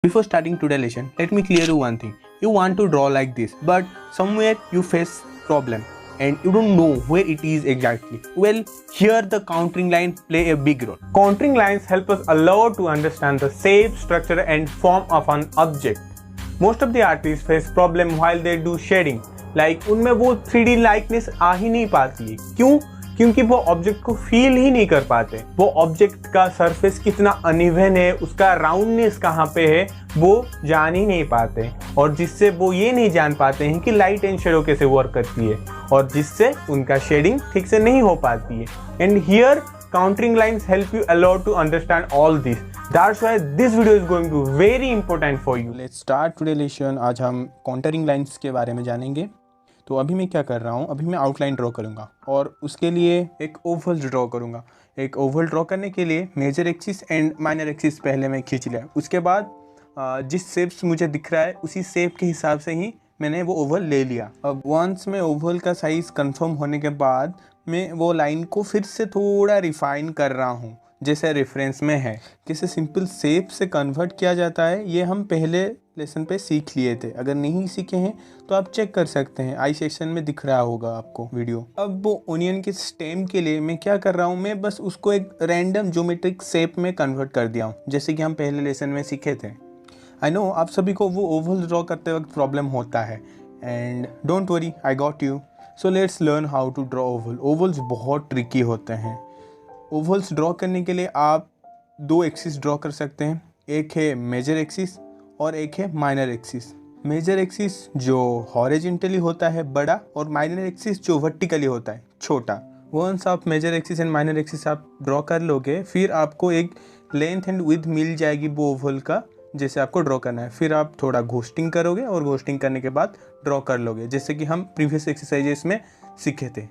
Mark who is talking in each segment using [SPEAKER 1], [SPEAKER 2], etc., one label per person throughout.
[SPEAKER 1] Before starting today's lesson, let me clear you one thing. You want to draw like this, but somewhere you face problem and you don't know where it is exactly. Well, here the countering lines play a big role.
[SPEAKER 2] Countering lines help us a lot to understand the shape, structure and form of an object. Most of the artists face problem while they do shading. Like उनमें वो 3D likeness आ ही नहीं पाती है. क्यों? क्योंकि वो object को feel ही नहीं कर पाते. वो ऑब्जेक्ट का सरफेस कितना अनइवन है, उसका राउंडनेस कहाँ पे है, वो जान ही नहीं पाते. और जिससे वो ये नहीं जान पाते हैं कि लाइट एंड शेडो कैसे वर्क करती है, और जिससे उनका शेडिंग ठीक से नहीं हो पाती है. And here countering lines help you a lot to understand all this. That's why this video is going to be very important for you.
[SPEAKER 1] Let's start today's lesson. आज हम काउंटरिंग लाइंस के बारे में जानेंगे. तो अभी मैं क्या कर रहा हूँ, अभी मैं आउटलाइन ड्रॉ करूँगा और उसके लिए एक ओवल ड्रॉ करूँगा. एक ओवल ड्रॉ करने के लिए major axis and minor axis पहले मैं खींच लिया. उसके बाद जिस शेप्स मुझे दिख रहा है उसी शेप के हिसाब से ही मैंने वो ओवल ले लिया. अब वंस में ओवल का साइज़ कंफर्म होने के बाद मैं वो लाइन को फिर से थोड़ा रिफाइन कर रहा हूँ जैसे रेफरेंस में है. कैसे सिंपल शेप से कन्वर्ट किया जाता है ये हम पहले लेसन पे सीख लिए थे. अगर नहीं सीखे हैं तो आप चेक कर सकते हैं, आई सेक्शन में दिख रहा होगा आपको वीडियो. अब वो ओनियन के स्टेम के लिए मैं क्या कर रहा हूँ, मैं बस उसको एक रैंडम ज्योमेट्रिक शेप में कन्वर्ट कर दिया हूँ जैसे कि हम पहले लेसन में सीखे थे. आई नो आप सभी को वो ओवल ड्रॉ करते वक्त प्रॉब्लम होता है and don't worry, I got you. So let's learn how to draw oval. Ovals बहुत ट्रिकी होते हैं. ओवल्स ड्रॉ करने के लिए आप दो एक्सिस ड्रॉ कर सकते हैं. एक है मेजर एक्सिस और एक है माइनर एक्सिस. मेजर एक्सिस जो हॉरिजॉन्टली होता है बड़ा और माइनर एक्सिस जो वर्टिकली होता है छोटा. वंस आप major axis and minor axis आप ड्रॉ कर लोगे फिर आपको एक लेंथ एंड विड्थ मिल जाएगी वो ओवल का जैसे आपको ड्रॉ करना है. फिर आप थोड़ा घोस्टिंग करोगे और घोस्टिंग करने के बाद ड्रॉ कर लोगे जैसे कि हम प्रीवियस एक्सरसाइजेस में सीखे थे.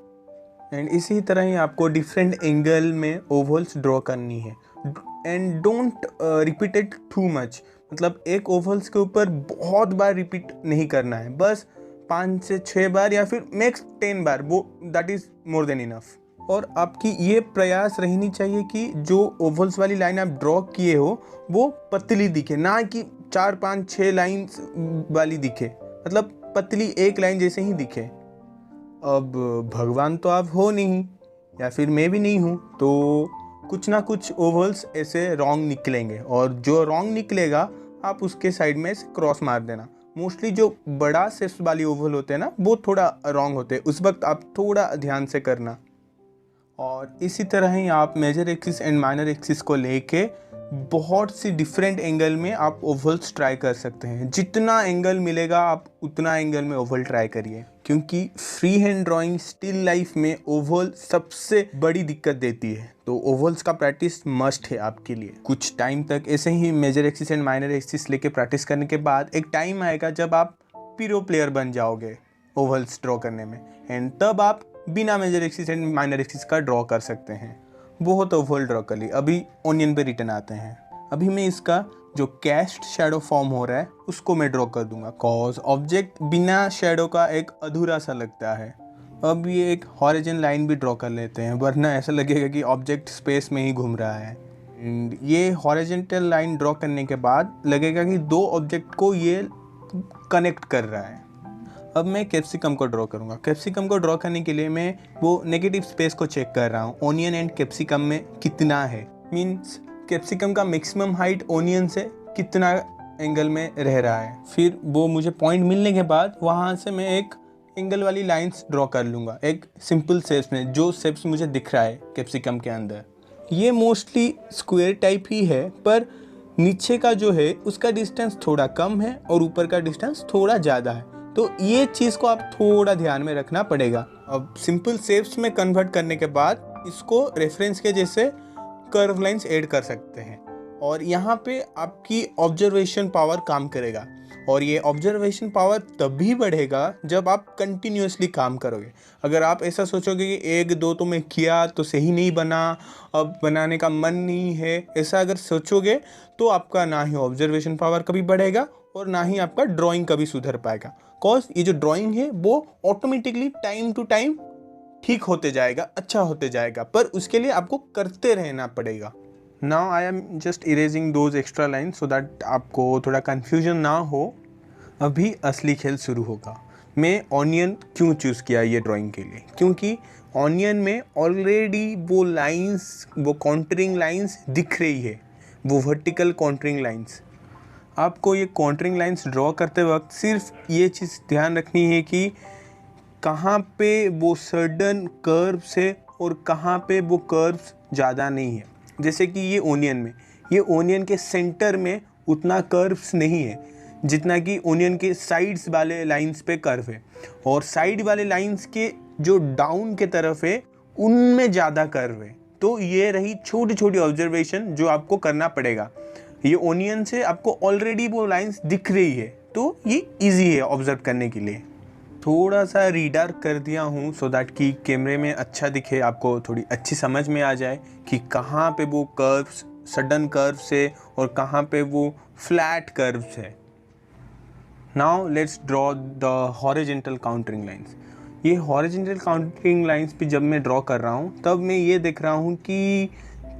[SPEAKER 1] एंड इसी तरह ही आपको डिफरेंट एंगल में ओवल्स ड्रॉ करनी है. And don't repeat it too much. मतलब एक ओवल्स के ऊपर बहुत बार रिपीट नहीं करना है, बस 5 से 6 बार या फिर मैक्स 10 बार, वो that is more than enough. और आपकी ये प्रयास रहनी चाहिए कि जो ओवल्स वाली लाइन आप ड्रॉ किए हो वो पतली दिखे, ना कि 4 5 6 लाइन्स वाली दिखे. मतलब पतली एक लाइन जैसे ही दिखे. अब भगवान तो आप हो नहीं या फिर मैं भी नहीं हूँ, तो कुछ ना कुछ ओवल्स ऐसे रॉन्ग निकलेंगे और जो रॉन्ग निकलेगा आप उसके साइड में क्रॉस मार देना. मोस्टली जो बड़ा शेप्स वाली ओवल होते हैं ना वो थोड़ा रॉन्ग होते हैं, उस वक्त आप थोड़ा ध्यान से करना. और इसी तरह ही आप major axis and minor axis को लेके बहुत सी डिफरेंट एंगल में आप ओवल्स ट्राई कर सकते हैं. जितना एंगल मिलेगा आप उतना एंगल में ओवल ट्राई करिए, क्योंकि free hand drawing still life में ओवल सबसे बड़ी दिक्कत देती है. तो ओवल्स का प्रैक्टिस मस्ट है आपके लिए. कुछ टाइम तक ऐसे ही major axis and minor axis लेके प्रैक्टिस करने के बाद एक टाइम आएगा जब आप प्रो प्लेयर बन जाओगे ओवल्स ड्रॉ करने में, एंड तब आप बिना major axis and minor axis का ड्रॉ कर सकते हैं. बहुत ओवल ड्रॉ कर ली. अभी ओनियन पे रिटर्न आते हैं. अभी मैं इसका जो कैस्ट शेडो फॉर्म हो रहा है उसको मैं ड्रॉ कर दूंगा, कॉज ऑब्जेक्ट बिना शेडो का एक अधूरा सा लगता है. अब ये एक हॉरिजॉन्टल लाइन भी ड्रॉ कर लेते हैं, वरना ऐसा लगेगा कि ऑब्जेक्ट स्पेस में ही घूम रहा है. एंड ये हॉरिजॉन्टल लाइन ड्रॉ करने के बाद लगेगा कि दो ऑब्जेक्ट को ये कनेक्ट कर रहा है. अब मैं कैप्सिकम को ड्रॉ करूँगा. कैप्सिकम को ड्रॉ करने के लिए मैं वो नेगेटिव स्पेस को चेक कर रहा हूँ ओनियन एंड कैप्सिकम में कितना है. मीन्स कैप्सिकम का मैक्सिमम हाइट ओनियन से कितना एंगल में रह रहा है. फिर वो मुझे पॉइंट मिलने के बाद वहाँ से मैं एक एंगल वाली लाइंस ड्रॉ कर लूँगा एक सिंपल शेप्स में, जो शेप्स मुझे दिख रहा है कैप्सिकम के अंदर. ये मोस्टली स्क्वायर टाइप ही है, पर नीचे का जो है उसका डिस्टेंस थोड़ा कम है और ऊपर का डिस्टेंस थोड़ा ज़्यादा है. तो ये चीज़ को आप थोड़ा ध्यान में रखना पड़ेगा. अब सिंपल शेप्स में कन्वर्ट करने के बाद इसको रेफरेंस के जैसे कर्व लाइंस ऐड कर सकते हैं. और यहाँ पे आपकी ऑब्जर्वेशन पावर काम करेगा. और ये ऑब्जर्वेशन पावर तभी बढ़ेगा जब आप कंटिन्यूसली काम करोगे. अगर आप ऐसा सोचोगे कि 1 2 तो मैं किया तो सही नहीं बना, अब बनाने का मन नहीं है, ऐसा अगर सोचोगे तो आपका ना ही ऑब्जर्वेशन पावर कभी बढ़ेगा और ना ही आपका ड्राइंग कभी सुधर पाएगा. कॉज ये जो ड्राइंग है वो ऑटोमेटिकली टाइम टू टाइम ठीक होते जाएगा, अच्छा होते जाएगा, पर उसके लिए आपको करते रहना पड़ेगा. Now I am just erasing those extra line so that आपको थोड़ा कन्फ्यूजन ना हो। अभी असली खेल शुरू होगा। मैं ऑनियन क्यों चूज़ किया ये ड्राइंग के लिए, क्योंकि ऑनियन में ऑलरेडी वो लाइंस, वो कॉन्टरिंग लाइंस दिख रही है, वो वर्टिकल कॉन्टरिंग लाइंस। आपको ये कॉन्टरिंग लाइंस ड्रॉ करते वक्त सिर्फ ये चीज़ ध्यान रखनी है कि कहाँ पे वो सडन कर्व्स है और कहाँ पे वो कर्व्स ज़्यादा नहीं है। जैसे कि ये ओनियन के सेंटर में उतना कर्व्स नहीं है जितना कि ओनियन के साइड्स वाले लाइंस पे कर्व है, और साइड वाले लाइंस के जो डाउन के तरफ है उनमें ज़्यादा कर्व है। तो ये रही छोटी छोटी ऑब्जर्वेशन जो आपको करना पड़ेगा। ये ओनियन से आपको ऑलरेडी वो लाइंस दिख रही है, तो ये इजी है ऑब्जर्व करने के लिए। थोड़ा सा रीडार्क कर दिया हूँ सो दैट कि कैमरे में अच्छा दिखे, आपको थोड़ी अच्छी समझ में आ जाए कि कहाँ पे वो कर्व्स, सडन कर्व्स है और कहाँ पे वो फ्लैट कर्व्स है। Now let's draw the horizontal countering lines. ये हॉरिजॉन्टल काउंटरिंग लाइंस पे जब मैं ड्रॉ कर रहा हूँ तब मैं ये देख रहा हूँ कि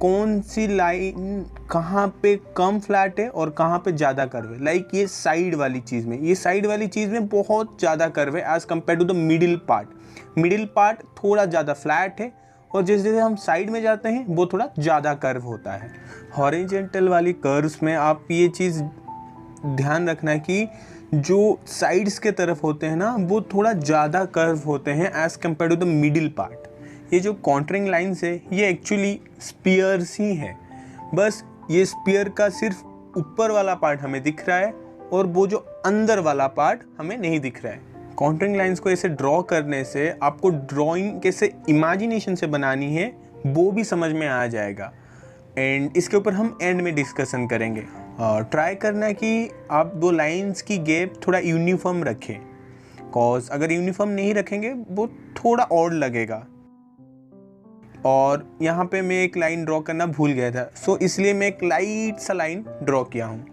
[SPEAKER 1] कौन सी लाइन कहाँ पे कम फ्लैट है और कहाँ पे ज़्यादा कर्व है। लाइक ये साइड वाली चीज़ में बहुत ज़्यादा कर्व है as compare to the middle part थोड़ा ज़्यादा फ्लैट है, और जैसे जैसे हम साइड में जाते हैं वो थोड़ा ज़्यादा कर्व होता है। हॉरिजॉन्टल वाली कर्व्स में आप ये चीज़ ध्यान रखना कि जो साइड्स के तरफ होते हैं ना वो थोड़ा ज़्यादा कर्व होते हैं as compare to the middle part. ये जो कॉन्टरिंग लाइंस है ये एक्चुअली स्पीयर्स ही है, बस ये स्पीयर का सिर्फ ऊपर वाला पार्ट हमें दिख रहा है और वो जो अंदर वाला पार्ट हमें नहीं दिख रहा है। कॉन्टरिंग लाइंस को ऐसे ड्रॉ करने से आपको ड्राइंग कैसे इमेजिनेशन से बनानी है वो भी समझ में आ जाएगा, एंड इसके ऊपर हम एंड में डिस्कशन करेंगे। ट्राई करना कि आप दो लाइंस की गैप थोड़ा यूनिफॉर्म रखें, कॉज अगर यूनिफॉर्म नहीं रखेंगे वो थोड़ा ऑड लगेगा। और यहाँ पे मैं एक लाइन ड्रॉ करना भूल गया था, सो इसलिए मैं एक लाइट सा लाइन ड्रॉ किया हूँ।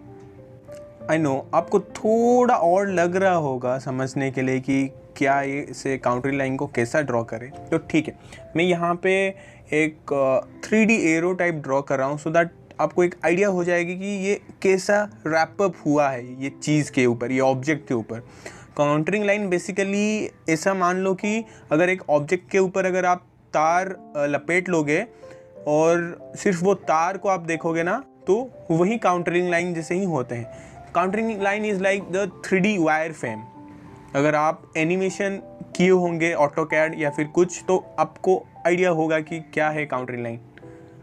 [SPEAKER 1] आई नो आपको थोड़ा और लग रहा होगा समझने के लिए कि क्या ये इसे काउंटरिंग लाइन को कैसा ड्रॉ करें, तो ठीक है, मैं यहाँ पे एक 3D एरो टाइप ड्रॉ कर रहा हूँ सो दैट आपको एक आइडिया हो जाएगी कि ये कैसा रैप अप हुआ है ये चीज़ के ऊपर, ये ऑब्जेक्ट के ऊपर। काउंटरिंग लाइन बेसिकली ऐसा मान लो कि अगर एक ऑब्जेक्ट के ऊपर अगर आप तार लपेट लोगे और सिर्फ वो तार को आप देखोगे ना तो वही काउंटरिंग लाइन जैसे ही होते हैं। Countering line is like the 3D wire frame. अगर आप एनिमेशन किए होंगे ऑटोकैड या फिर कुछ तो आपको आइडिया होगा कि क्या है काउंटरिंग लाइन।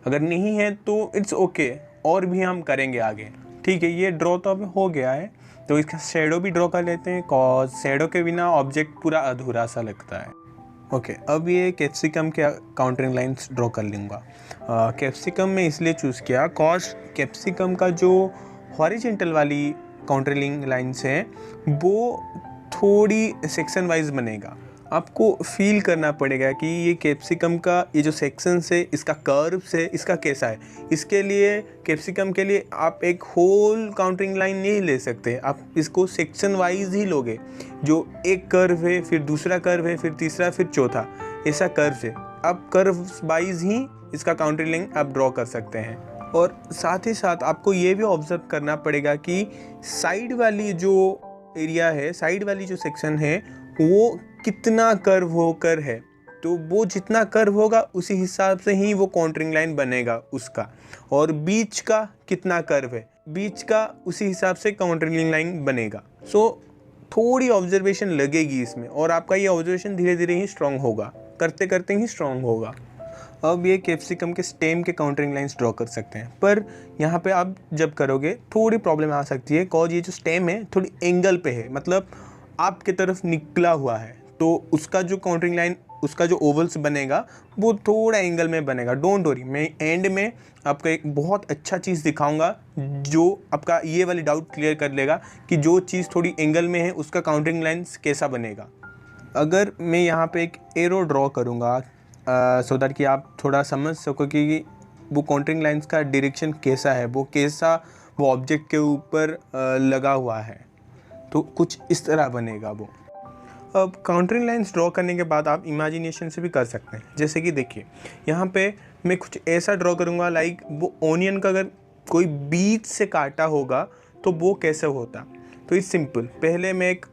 [SPEAKER 1] अगर नहीं है तो इट्स ओके, और भी हम करेंगे आगे। ठीक है, ये ड्रॉ तो अब हो गया है, तो इसका शेडो भी ड्रॉ कर लेते हैं, कॉज शेडो के बिना ऑब्जेक्ट पूरा अधूरा सा लगता है। ओके, अब ये कैप्सिकम के काउंटरिंग लाइंस ड्रॉ कर लूँगा। कैप्सिकम में इसलिए चूज़ किया कॉज कैप्सिकम का जो हॉरिजॉन्टल वाली काउंटरिंग लाइंस है वो थोड़ी सेक्शन वाइज बनेगा। आपको फील करना पड़ेगा कि ये कैप्सिकम का ये जो सेक्शंस है, इसका कर्व्स है, इसका कैसा है। इसके लिए कैप्सिकम के लिए आप एक होल काउंटरिंग लाइन नहीं ले सकते, आप इसको सेक्शन वाइज ही लोगे। जो एक कर्व है, फिर दूसरा कर्व है, फिर तीसरा, फिर चौथा, ऐसा कर्व है। आप कर्व वाइज ही इसका काउंटरिंग लाइन आप ड्रॉ कर सकते हैं। और साथ ही साथ आपको ये भी ऑब्जर्व करना पड़ेगा कि साइड वाली जो एरिया है, साइड वाली जो सेक्शन है वो कितना कर्व होकर है। तो वो जितना कर्व होगा उसी हिसाब से ही वो काउंटरिंग लाइन बनेगा उसका। और बीच का कितना कर्व है, बीच का उसी हिसाब से काउंटरिंग लाइन बनेगा। सो थोड़ी ऑब्जर्वेशन लगेगी इसमें, और आपका ये ऑब्जर्वेशन धीरे धीरे ही स्ट्रॉन्ग होगा, करते करते ही स्ट्रॉन्ग होगा। अब ये कैप्सिकम के स्टेम के काउंटरिंग लाइंस ड्रॉ कर सकते हैं, पर यहाँ पे आप जब करोगे थोड़ी प्रॉब्लम आ सकती है, कॉज ये जो स्टेम है थोड़ी एंगल पे है, मतलब आपके तरफ निकला हुआ है, तो उसका जो काउंटरिंग लाइन, उसका जो ओवल्स बनेगा वो थोड़ा एंगल में बनेगा। डोंट वरी, मैं एंड में आपको एक बहुत अच्छा चीज़ दिखाऊंगा जो आपका ये वाली डाउट क्लियर कर लेगा कि जो चीज़ थोड़ी एंगल में है उसका काउंटरिंग लाइंस कैसा बनेगा। अगर मैं यहाँ पे एक एरो ड्रॉ करूँगा सो दैट कि आप थोड़ा समझ सको कि वो काउंटरिंग लाइंस का डायरेक्शन कैसा है, वो कैसा वो ऑब्जेक्ट के ऊपर लगा हुआ है, तो कुछ इस तरह बनेगा वो। अब काउंटरिंग लाइंस ड्रॉ करने के बाद आप इमेजिनेशन से भी कर सकते हैं। जैसे कि देखिए यहाँ पे मैं कुछ ऐसा ड्रॉ करूँगा, लाइक वो ओनियन का अगर कोई बीच से काटा होगा तो वो कैसे होता। तो इट्स सिंपल, पहले मैं एक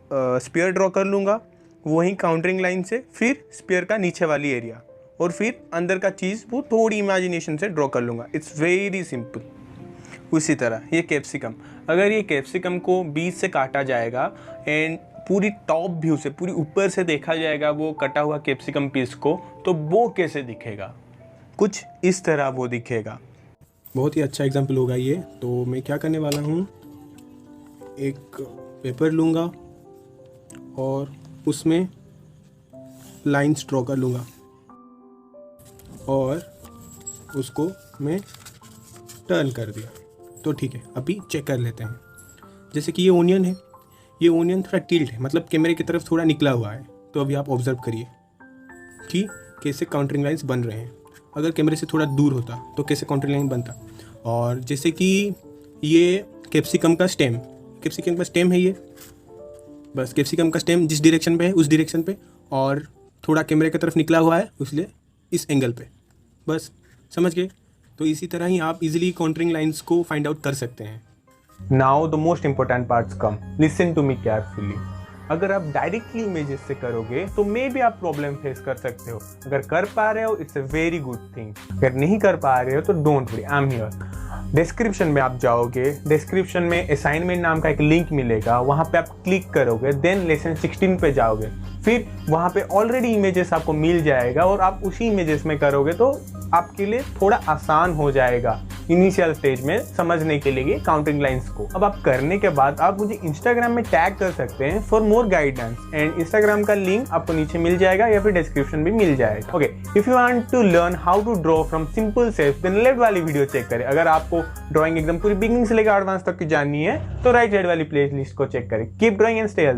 [SPEAKER 1] स्पेयर ड्रॉ कर लूँगा वहीं काउंटरिंग लाइन से, फिर स्पेयर का नीचे वाली एरिया, और फिर अंदर का चीज़ वो थोड़ी इमेजिनेशन से ड्रॉ कर लूँगा। It's very simple. उसी तरह ये कैप्सिकम, अगर ये कैप्सिकम को बीच से काटा जाएगा एंड पूरी टॉप व्यू से, पूरी ऊपर से देखा जाएगा वो कटा हुआ कैप्सिकम पीस को, तो वो कैसे दिखेगा, कुछ इस तरह वो दिखेगा।
[SPEAKER 3] बहुत ही अच्छा एग्जाम्पल होगा ये। तो मैं क्या करने वाला हूँ, एक पेपर लूँगा और उसमें लाइंस ड्रॉ कर लूँगा और उसको मैं टर्न कर दिया। तो ठीक है, अभी चेक कर लेते हैं। जैसे कि ये ओनियन है, ये ओनियन थोड़ा टिल्ट है, मतलब कैमरे की तरफ थोड़ा निकला हुआ है। तो अभी आप ऑब्जर्व करिए कि कैसे काउंटरिंग लाइंस बन रहे हैं। अगर कैमरे से थोड़ा दूर होता तो कैसे काउंटरिंग लाइन बनता। और जैसे कि ये कैप्सिकम का स्टेम है ये, बस कैप्सिकम का स्टेम जिस डायरेक्शन पे है उस डायरेक्शन पे, और थोड़ा कैमरे की तरफ निकला हुआ है इसलिए इस एंगल पे, बस समझ गए। तो इसी तरह ही आप इजीली काउंटरिंग लाइंस को फाइंड आउट कर सकते हैं।
[SPEAKER 2] Now the most important parts come, listen to me carefully. अगर आप डायरेक्टली इमेजेस से करोगे तो मे भी आप प्रॉब्लम फेस कर सकते हो। अगर कर पा रहे हो it's a very good thing, अगर नहीं कर पा रहे हो तो don't worry, I am here. Description में आप जाओगे, डिस्क्रिप्शन में असाइनमेंट नाम का एक लिंक मिलेगा, वहाँ पे आप क्लिक करोगे, देन लेसन 16 पे जाओगे, फिर वहाँ पे ऑलरेडी इमेजेस आपको मिल जाएगा और आप उसी इमेजेस में करोगे तो आपके लिए थोड़ा आसान हो जाएगा इनिशियल स्टेज में समझने के लिए काउंटिंग लाइंस को। अब आप करने के बाद आप मुझे इंस्टाग्राम में टैग कर सकते हैं for more guidance, and Instagram का लिंक आपको नीचे मिल जाएगा या फिर डिस्क्रिप्शन भी मिल जाएगा। Okay, if you want to learn how to draw from simple shapes then left वाली वीडियो चेक करें। अगर आपको ड्राइंग एकदम पूरी बिगिनिंग से लेकर एडवांस तक की जाननी है तो राइट साइड वाली प्लेलिस्ट को चेक करें। Keep drawing and stay healthy.